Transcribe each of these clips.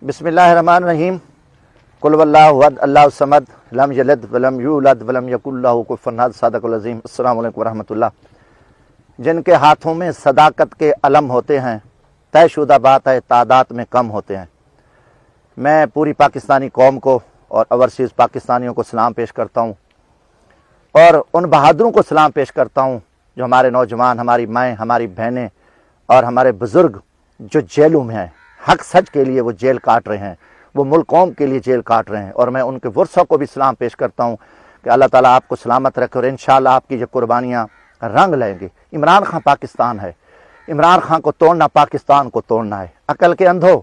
بسم اللہ الرحمن الرحیم قل واللہ احد اللہ الصمد لم یلد ولم یولد ولم یکن لہ کفوا احد صادق العظیم۔ السلام علیکم ورحمۃ اللہ۔ جن کے ہاتھوں میں صداقت کے علم ہوتے ہیں، طے شدہ بات ہے تعداد میں کم ہوتے ہیں۔ میں پوری پاکستانی قوم کو اور اوورسیز پاکستانیوں کو سلام پیش کرتا ہوں، اور ان بہادروں کو سلام پیش کرتا ہوں جو ہمارے نوجوان، ہماری مائیں، ہماری بہنیں اور ہمارے بزرگ جو جیلوں میں ہیں، حق سچ کے لیے وہ جیل کاٹ رہے ہیں، وہ ملک قوم کے لیے جیل کاٹ رہے ہیں۔ اور میں ان کے ورثہ کو بھی سلام پیش کرتا ہوں کہ اللہ تعالیٰ آپ کو سلامت رکھے، اور انشاءاللہ آپ کی یہ قربانیاں رنگ لیں گی۔ عمران خان پاکستان ہے، عمران خان کو توڑنا پاکستان کو توڑنا ہے۔ عقل کے اندھو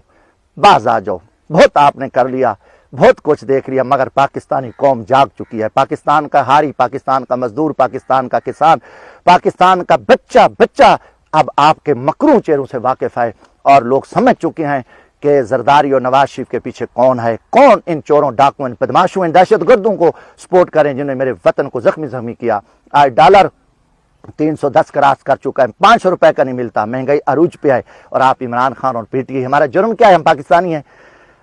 باز آ جاؤ، بہت آپ نے کر لیا، بہت کچھ دیکھ لیا، مگر پاکستانی قوم جاگ چکی ہے۔ پاکستان کا ہاری، پاکستان کا مزدور، پاکستان کا کسان، پاکستان کا بچہ اب آپ کے مکروہ چہروں سے واقف ہے، اور لوگ سمجھ چکے ہیں کہ زرداری اور نواز شریف کے پیچھے کون ہے، کون ان چوروں، ڈاکوؤں، ان بدماشوں، ان دہشت گردوں کو سپورٹ کریں جنہوں نے میرے وطن کو زخمی کیا۔ آج ڈالر 310 کراس کر چکا ہے، 500 روپے کا نہیں ملتا، مہنگائی عروج پہ ہے، اور آپ عمران خان اور پی ٹی آئی، ہمارا جرم کیا ہے؟ ہم پاکستانی ہیں،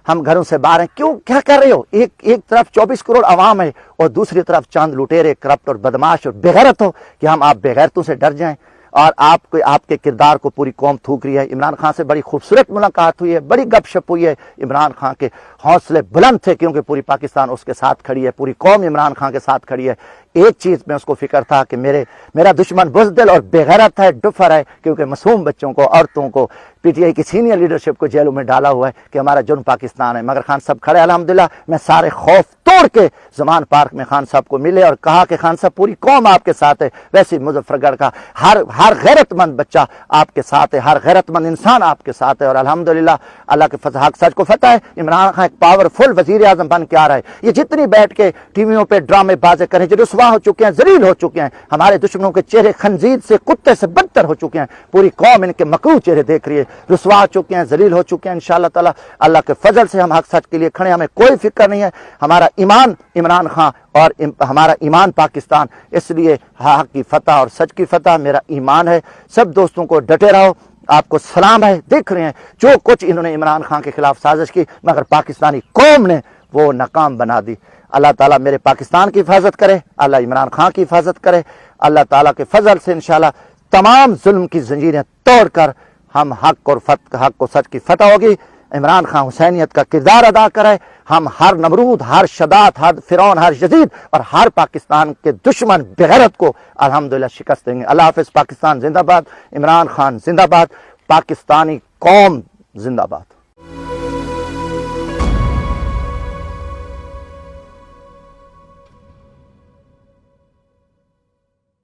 ہم گھروں سے باہر ہیں، کیوں کیا کر رہے ہو؟ ایک طرف 24 کروڑ عوام ہے، اور دوسری طرف چند لٹیرے، کرپٹ اور بدماش اور بےغیرت ہو کہ ہم آپ بےغیرتوں سے ڈر جائیں؟ اور آپ کے کردار کو پوری قوم تھوک رہی ہے۔ عمران خان سے بڑی خوبصورت ملاقات ہوئی ہے، بڑی گپ شپ ہوئی ہے۔ عمران خان کے حوصلے بلند تھے، کیونکہ پوری پاکستان اس کے ساتھ کھڑی ہے، پوری قوم عمران خان کے ساتھ کھڑی ہے۔ ایک چیز میں اس کو فکر تھا کہ میرا دشمن بزدل اور بےغیرت ہے، ڈفر ہے، کیونکہ معصوم بچوں کو، عورتوں کو، پی ٹی آئی کی سینئر لیڈرشپ کو جیلوں میں ڈالا ہوا ہے کہ ہمارا جرم پاکستان ہے۔ مگر خان صاحب کھڑے، الحمدللہ میں سارے خوف توڑ کے زمان پارک میں خان صاحب کو ملے اور کہا کہ خان صاحب پوری قوم آپ کے ساتھ ہے۔ ویسے مظفر گڑھ کا ہر غیرت مند بچہ آپ کے ساتھ ہے، ہر غیرت مند انسان آپ کے ساتھ ہے، اور الحمدللہ اللہ کے فضل حق سچ کو فتح ہے۔ عمران خان ایک پاورفل وزیر اعظم بن کے آ رہا ہے۔ یہ جتنی بیٹھ کے ٹی ویوں پہ ڈرامے بازی کریں، جو رسوا ہو چکے ہیں، ذلیل ہو چکے ہیں، ہمارے دشمنوں کے چہرے خنزیر سے، کتے سے بدتر ہو چکے ہیں، پوری قوم ان کے مکروہ چہرے دیکھ رہی ہے، رسوا ہو چکے ہیں، ذلیل ہو چکے ہیں۔ انشاءاللہ تعالی اللہ کے فضل سے ہم حق سچ کے لیے کھڑے، ہمیں کوئی فکر نہیں ہے، ہمارا ایمان عمران خان اور ہمارا ایمان پاکستان، اس لیے حق کی فتح اور سچ کی فتح میرا ایمان ہے۔ سب دوستوں کو ڈٹے رہو، آپ کو سلام ہے۔ دیکھ رہے ہیں جو کچھ انہوں نے عمران خان کے خلاف سازش کی، مگر پاکستانی قوم نے وہ ناکام بنا دی۔ اللہ تعالیٰ میرے پاکستان کی حفاظت کرے، اللہ عمران خان کی حفاظت کرے۔ اللہ تعالیٰ کے فضل سے انشاءاللہ تمام ظلم کی زنجیریں توڑ کر ہم حق و سچ کی فتح ہوگی۔ عمران خان حسینیت کا کردار ادا کرے، ہم ہر نمرود، ہر شداد، ہر فرعون، ہر یزید اور ہر پاکستان کے دشمن بغیرت کو الحمدللہ شکست دیں گے۔ اللہ حافظ۔ پاکستان زندہ باد، عمران خان زندہ باد، پاکستانی قوم زندہ باد۔